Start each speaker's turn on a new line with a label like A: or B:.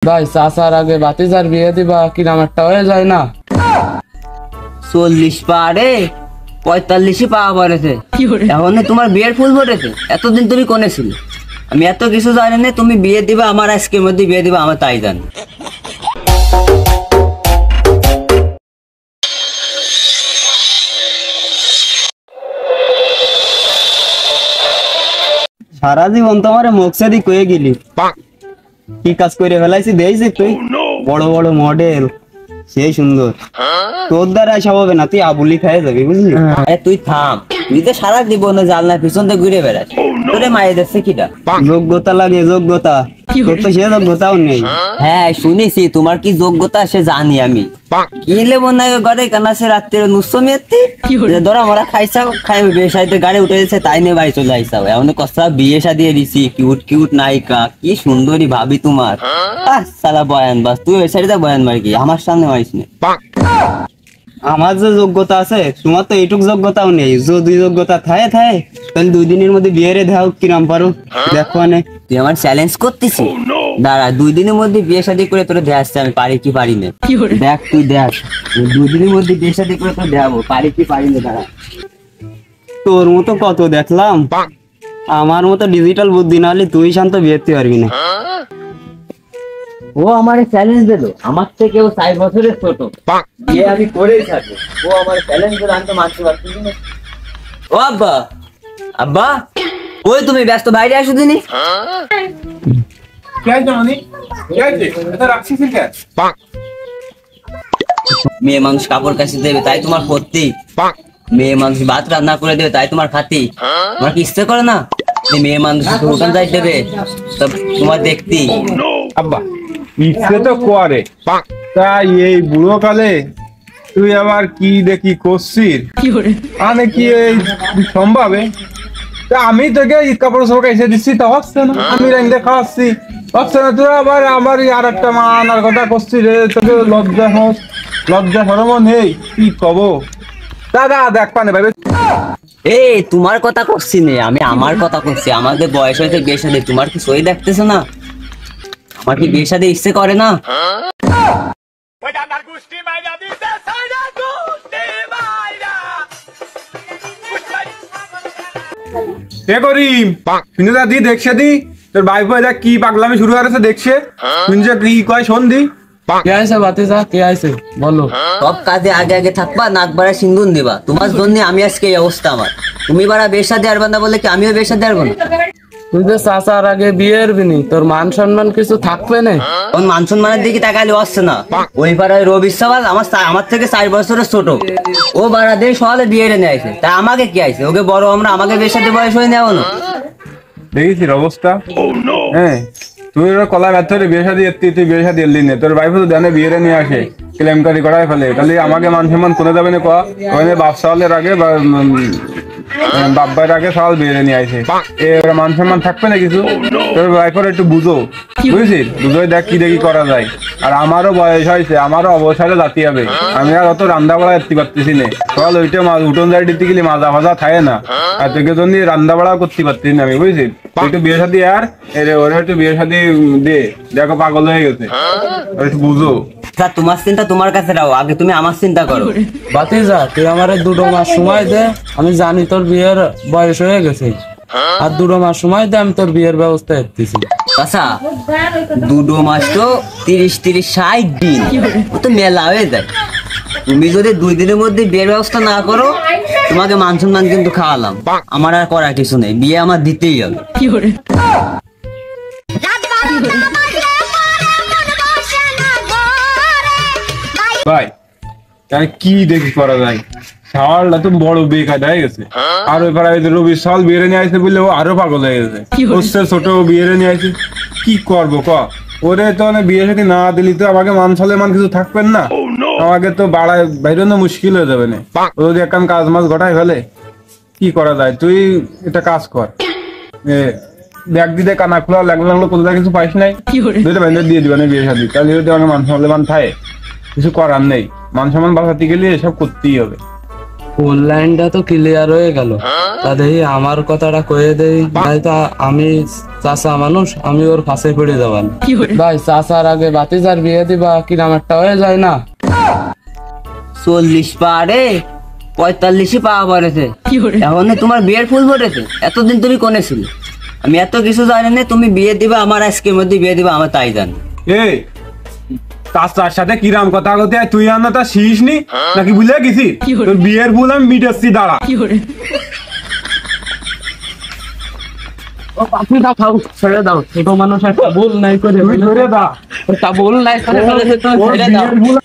A: ভাই চাচার আগে ভাতিজার বিয়ে দিবা কিরম একটা হয়ে যায় না?
B: 40 পারে 45 পাওয়া পড়েছে, এখন তোমার বিয়ের ফুল ফুটেছে। এতদিন তুমি কোনে ছিলে? আমি এত কিছু জানি না। তুমি বিয়ে দিবা আমার আজকের মধ্যে বিয়ে দিবা, আমার তাই জানি। সারা জীবন তোমার মুখ সাদি কয়ে গেলি, কি কাজ করে ফেলাইছি দেখছি তুই। বড় বড় মডেল, সেই সুন্দর, তোর দ্বারা সব হবে না, তুই আবুলি খাই যাবি বুঝলি। তুই থাম, তুই তো সারা জীবন জানলার পিছন দিয়ে ঘুরে বেড়াস। তোরে মায়ের দেখছে কিটা? যোগ্যতা লাগে, যোগ্যতা। তোর তো সে যোগ্যতাও নেই। হ্যাঁ শুনেছি তোমার কি যোগ্যতা সে জানি আমি। কিনলে বন্যা ঘরে কানাসে রাত্রে নুসমি ধরা মরা খাইছাও, খাই বিয়ে সাথে গাড়ি উঠে দিচ্ছে, তাই নিয়ে বাড়ি চলে আইসাও। এমন কষ্টা বিয়ে সাদিয়ে দিছি, কিউট কিউট নায়িকা, কি সুন্দরী ভাবি তোমার। সালা বয়ান বাস, তুই ওই সাইডে বয়ান মার কি আমার সামনে মারিস না। আমার যে যোগ্যতা আছে তোমার তো এইটুক যোগ্যতাও নেই। যদি যোগ্যতা থাকে তাহলে 2 দিনের মধ্যে বিয়ে রে দাও, কিরাম পারো দেখো। তুই আমার চ্যালেঞ্জ করতেছি, দাঁড়া 2 দিনের মধ্যে বিয়ে শাদী করে তোরে দেখাচ্ছি আমি পারি কি পারি না। দেখ তুই দেখ, 2 দিনের মধ্যে বিয়ে শাদী করে তোর দেখাবো পারি কি পারি না। দাঁড়া, তোর মতো কত দেখলাম, আমার মতো ডিজিটাল বুদ্ধি না হলে তুই শান্ত বিয়ে দিতে পারবি না। ও আমার চ্যালেঞ্জ দিল, আমার থেকেও 4 বছরের ছোট, বিয়ে আমি করেই থাকবো। ও আমার চ্যালেঞ্জ দিল, আমি তো মানতে পারছি না। ও আব্বা, আব্বা ওই তুমি ব্যস্ত বাইরে আসো দিনি। মেয়ে মানুষ কাপড় কাচি দেবে তাই তোমার ক্ষতি, মেয়ে মানুষ ভাত রান্না করে দেবে তাই তোমার খাতি। তোমার কি ইচ্ছে করে না মেয়ে মানুষ দোকান যাই দেবে তোমার দেখতি?
C: আব্বা ইচ্ছে তো করে, তাই এই বুড়ো কালে তুই আবার কি দেখি করছিস, মানে কি এই সম্ভবে? আমি তোকে ঈদ কাপড় সব এসে দিচ্ছি, তা হচ্ছে না। আমি রেন্দে খাওয়াচ্ছি, হচ্ছে না। তুই আবার আমার আর একটা মা আনার কথা করছিস রে, তোকে লজ্জা সরম নেই, কি কব? দাদা দেখ পানে ভাই,
B: এই তোমার কথা করছি নে, আমি আমার কথা করছি। আমাদের বয়স হয়েছে বিয়ে শাদী, তোমার কি সই দেখতেছো না? আমার কি বিয়ে শাদী ইচ্ছে করে না?
C: দেখছে দি তোর ভাই ভাই কি পাগলামি শুরু করেছে দেখছে, শুনছে কি কয় শোন দি।
A: কে আইছে ভাতিজা, কে আইছে বলো।
B: সব কাজে আগে আগে থাকবা, নাক বাড়া সিন্দুন দিবা। তোমার জন্য আমি আজকে এই অবস্থা আমার। তুমি বাড়া বিয়ে শাদী আরবা না বলে কি আমিও বিয়ে শাদী আরবো না?
A: তুই যে চাচার আগে বিয়ের বিনি, তোর মান সম্মান কিছু থাকবে না?
B: কোন মান সম্মানের দিকে তাকালে আসছে না। ওই পাড়ায় রবি সাবাল আমার থেকে 4 বছরের ছোট, ও বাড়া দিয়ে সকালে বিয়ে এনে আইছে, তাই আমাকে কি আইছে? ওকে বড় আমরা, আমাকে বিয়ে শাদী বয়স হয়ে নেওয়া না।
C: দেখেছিস অবস্থা? হ্যাঁ তুই ওরা কলা ব্যর্থ বিয়ে শাদী তুই বিয়ে শাদী এলি নে, তোর ভাইফো তো জানে বিয়ে নিয়ে আসে, কেলেমকারি করায় ফেলে। তাহলে আমাকে মান সম্মান করে যাবে না? ওখানে বাপ সালের আগে বা বাব্বার আগে সাল বিয়ে নিয়ে আসে, মান সম্মান থাকবে না কিছু? তোর ভাইফোর একটু বুঝো, বুঝেছিস? বুঝোই দেখ কি দেখি করা যায়। আর আমারও বয়স হয়েছে, আমারও অবসরে জাতি হবে, আমি আর অত রান্না বাড়া করতে পারতেছি না। সকাল ওইটা উঠোন যাই দিতে গেলে মাজা ভাজা থাকে না, আর তোকে জন্য রান্না বাড়াও করতে পারতিস না আমি, বুঝছিস? একটু বিয়ে শাদী আর ওরা একটু বিয়ে শাদী দে, দেখো পাগল হয়ে গেছে, একটু বুঝো।
B: তোমার চিন্তা তোমার কাছে রাখো, আগে তুমি আমার চিন্তা করো।
A: ভাতিজা তুই আমার 2 মাস সময় দে, আমি জানি তোর বিয়ের বয়স হয়ে গেছে, আর 2 মাস সময় দে, আমি তোর বিয়ের ব্যবস্থা করতেছি।
B: আচ্ছা 2 মাস তো 30-60 দিন, ও তো মেলা হয়ে যায়। তুমি যদি 2 দিনের মধ্যে বিয়ের ব্যবস্থা না করো, তোমাকে মান সম্মান কিন্তু খাওয়ালাম, আমার আর করার কিছু নেই, বিয়ে আমার দিতেই হবে।
C: ভাই তাহলে কি দেখি করা যায়? সালটা তো বড় বেকায়দা হয়ে গেছে, আর ওই পাড়ায় রবি সাল বিয়ে নিয়ে আসছে বললে ও আরো পাগল হয়ে গেছে, ছোট বিয়ে নিয়ে আসছে। কি করবো ক? ওরে তো বিয়ে সাথে না দিলি তো আমাকে মান মান কিছু থাকবেন না, আমাকে তো বাড়ায় বাইরে না মুশকিল হয়ে যাবে না। ও যদি একখান কাজ মাছ ঘটায় ফেলে, কি করা যায়? তুই এটা কাজ কর, ব্যাগ দিতে কানা খোলা লাগলো কোথাও কিছু পাইস নাই, দুইটা ব্যান্ডেজ দিয়ে দিবেন বিয়ে সাথে। তাহলে যদি আমাকে মান মান থাকে, কিছু করার নেই। মান সম্মান বাঁচাতে গেলে এসব করতেই হবে।
A: ফুল লাইনটা তো ক্লিয়ার হয়ে গেল। তা দেখি আমার কথাটা কয়ে দেই, তাই তো আমি চাচা মানুষ, আমি ওর ফাঁসে পড়ে যাবান। ভাই চাচার আগে বাতিজার বিয়ে দিবা, কিরাম একটা হয়ে যায় না?
D: 40 পারে 45 পাওয়া পড়েছে, এখন তোমার বিয়ের ফুল ফুটেছে। এতদিন তুমি কোনে ছিলে? আমি এত কিছু জানি না। তুমি বিয়ে দিবা আমার, আজকের মধ্যে বিয়ে দিবা আমার, তাই জানি।
C: এই চাচার সাথে কিরাম কথা কতে তুই আর না তা শিস নি নাকি বুঝলে গেছি? তোর বিয়ের ফুল আমি মিটাচ্ছি, দাঁড়া।
A: ও আপনি দাও, খাও, ছেড়ে দাও, ছোট মানুষ একটা ভুল নাই করে
C: তুই ধরে দা
A: একটা ভুল নাই করে ফেলেছে, তো
C: ওর
A: ছেড়ে দাও।
C: বিয়ের ফুল